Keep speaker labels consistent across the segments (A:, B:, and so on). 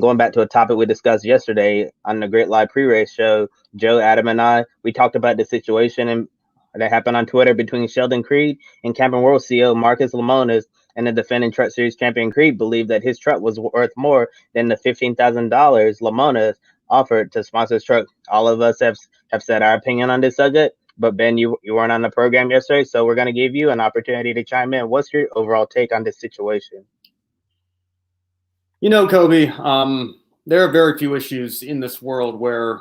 A: going back to a topic we discussed yesterday on the Great Live pre-race show, Joe, Adam, and we talked about the situation that happened on Twitter between Sheldon Creed and Camping World CEO Marcus Lemonis, and the defending Truck Series champion Creed believed that his truck was worth more than the $15,000 Lemonis offered to sponsor his truck. All of us have said our opinion on this subject, but Ben, you weren't on the program yesterday, so we're going to give you an opportunity to chime in. What's your overall take on this situation?
B: Kobe, there are very few issues in this world where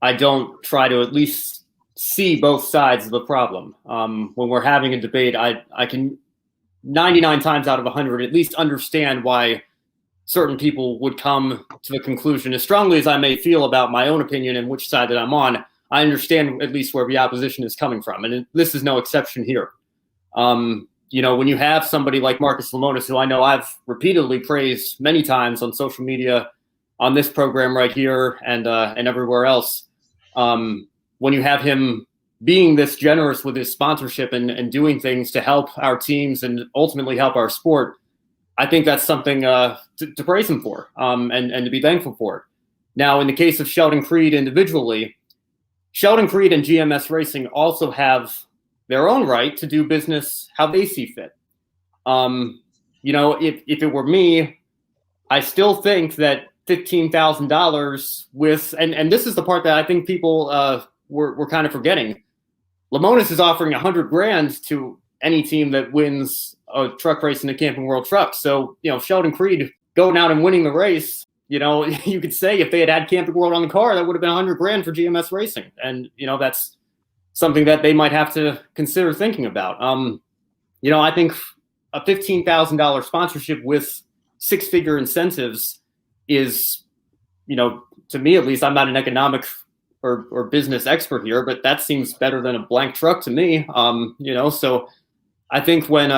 B: I don't try to at least see both sides of the problem. When we're having a debate, I can 99 times out of 100 at least understand why certain people would come to the conclusion, as strongly as I may feel about my own opinion and which side that I'm on. I understand at least where the opposition is coming from, and this is no exception here. When you have somebody like Marcus Lemonis, who I know I've repeatedly praised many times on social media, on this program right here, and everywhere else, when you have him being this generous with his sponsorship and doing things to help our teams and ultimately help our sport, I think that's something to praise him for, and to be thankful for. Now, in the case of Sheldon Creed individually, Sheldon Creed and GMS Racing also have their own right to do business how they see fit. If it were me, I still think that $15,000 with, and this is the part that I think people were kind of forgetting. Lemonis is offering $100,000 to any team that wins a truck race in the Camping World Truck. So, Sheldon Creed going out and winning the race, you could say if they had Camping World on the car, that would have been $100,000 for GMS Racing. And, that's something that they might have to consider thinking about. I think a $15,000 sponsorship with six-figure incentives is, to me at least, I'm not an economic or business expert here, but that seems better than a blank truck to me. So I think when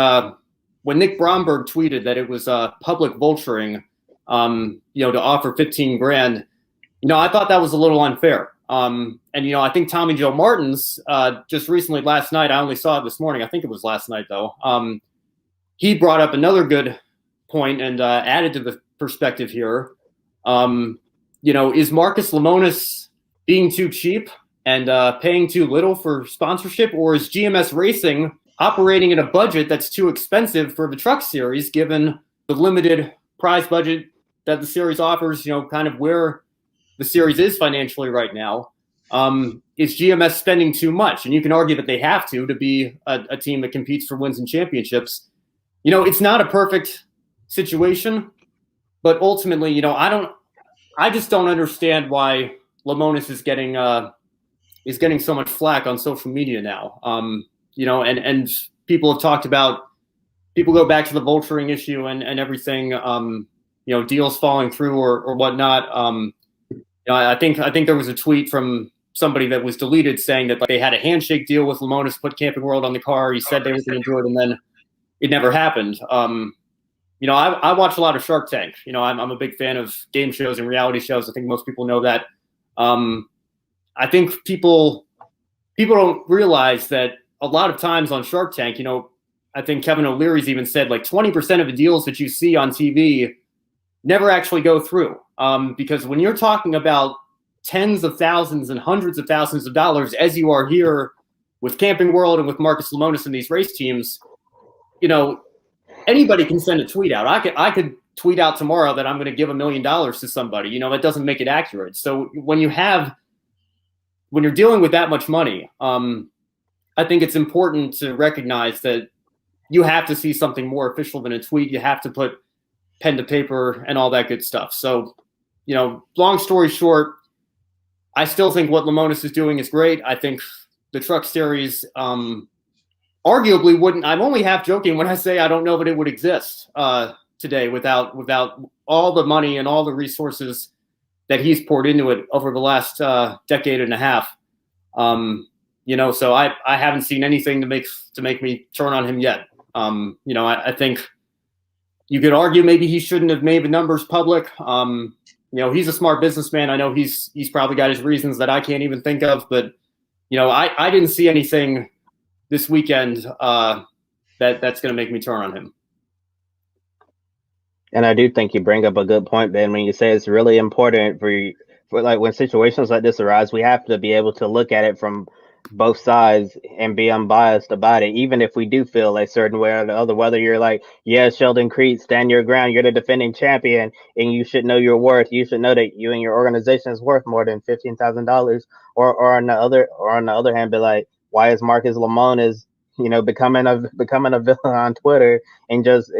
B: Nick Bromberg tweeted that it was public vulturing, to offer $15,000, I thought that was a little unfair. I think Tommy Joe Martins just recently last night, I only saw it this morning, I think it was last night though, he brought up another good point and added to the perspective here. Is Marcus Lemonis being too cheap and paying too little for sponsorship, or is GMS Racing operating in a budget that's too expensive for the truck series, given the limited prize budget that the series offers, kind of where the series is financially right now? Is GMS spending too much? And you can argue that they have to be a team that competes for wins and championships. It's not a perfect situation, but ultimately, I just don't understand why Lemonis is getting so much flack on social media now. And people have talked about, people go back to the vulturing issue and everything, deals falling through or whatnot. I think there was a tweet from somebody that was deleted saying that they had a handshake deal with Lemonis, put Camping World on the car. He said they were going to do it, and then it never happened. I watch a lot of Shark Tank. I'm a big fan of game shows and reality shows. I think most people know that. I think people don't realize that a lot of times on Shark Tank, I think Kevin O'Leary's even said like 20% of the deals that you see on TV never actually go through. Because when you're talking about tens of thousands and hundreds of thousands of dollars, as you are here with Camping World and with Marcus Lemonis and these race teams, anybody can send a tweet out. I could tweet out tomorrow that I'm going to give $1 million to somebody. That doesn't make it accurate. So when you're dealing with that much money, I think it's important to recognize that you have to see something more official than a tweet. You have to put pen to paper and all that good stuff. So, long story short, I still think what Lemonis is doing is great. I think the truck series arguably wouldn't. I'm only half joking when I say I don't know that it would exist today without all the money and all the resources that he's poured into it over the last decade and a half. So I haven't seen anything to make me turn on him yet. I think you could argue maybe he shouldn't have made the numbers public. He's a smart businessman. I know he's probably got his reasons that I can't even think of, but I didn't see anything this weekend that's going to make me turn on him.
A: And I do think you bring up a good point, Ben, when you say it's really important for like when situations like this arise, we have to be able to look at it from both sides and be unbiased about it, even if we do feel a certain way or the other. Whether you're like, yeah, Sheldon Creed, stand your ground, you're the defending champion, and you should know your worth. You should know that you and your organization is worth more than $15,000. Or on the other hand, be like, why is Marcus Lamont is becoming a villain on Twitter and just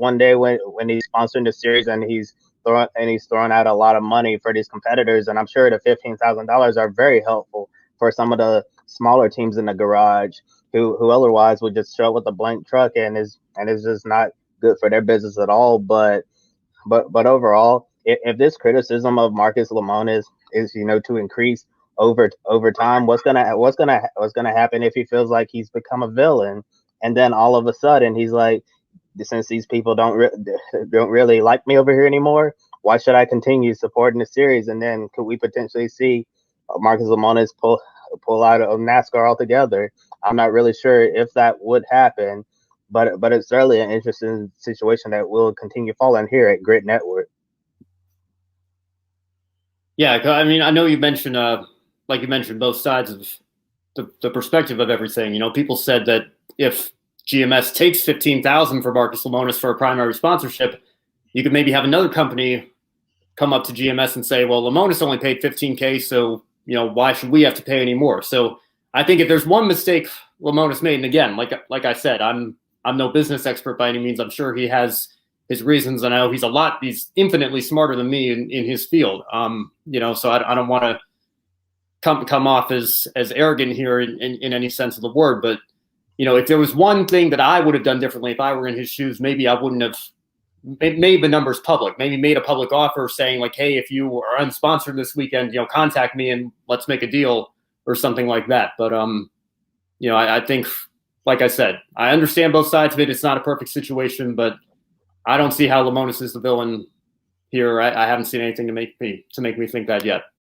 A: one day when he's sponsoring the series and he's throwing out a lot of money for these competitors, and I'm sure the $15,000 are very helpful for some of the smaller teams in the garage who otherwise would just show up with a blank truck and is just not good for their business at all. But overall, if this criticism of Marcus Lamont is to increase over time, what's gonna happen if he feels like he's become a villain, and then all of a sudden he's like, since these people don't really like me over here anymore, why should I continue supporting the series? And then could we potentially see Marcus Lemonis pull out of NASCAR altogether? I'm not really sure if that would happen, but it's certainly an interesting situation that will continue following here at Grit Network.
B: Yeah, I mean, I know you mentioned, like you mentioned, both sides of the perspective of everything. People said that if GMS takes 15,000 for Marcus Lemonis for a primary sponsorship, you could maybe have another company come up to GMS and say, well, Lemonis only paid 15K, so why should we have to pay any more? So I think if there's one mistake Lemonis made, and again, like I said, I'm no business expert by any means. I'm sure he has his reasons, and I know he's infinitely smarter than me in his field. So I don't want to come off as arrogant here in any sense of the word, but if there was one thing that I would have done differently if I were in his shoes, maybe I wouldn't have made the numbers public, maybe made a public offer saying like, hey, if you are unsponsored this weekend, contact me and let's make a deal or something like that. But I think, like I said, I understand both sides of it. It's not a perfect situation, but I don't see how Lemonis is the villain here. I haven't seen anything to make me think that yet.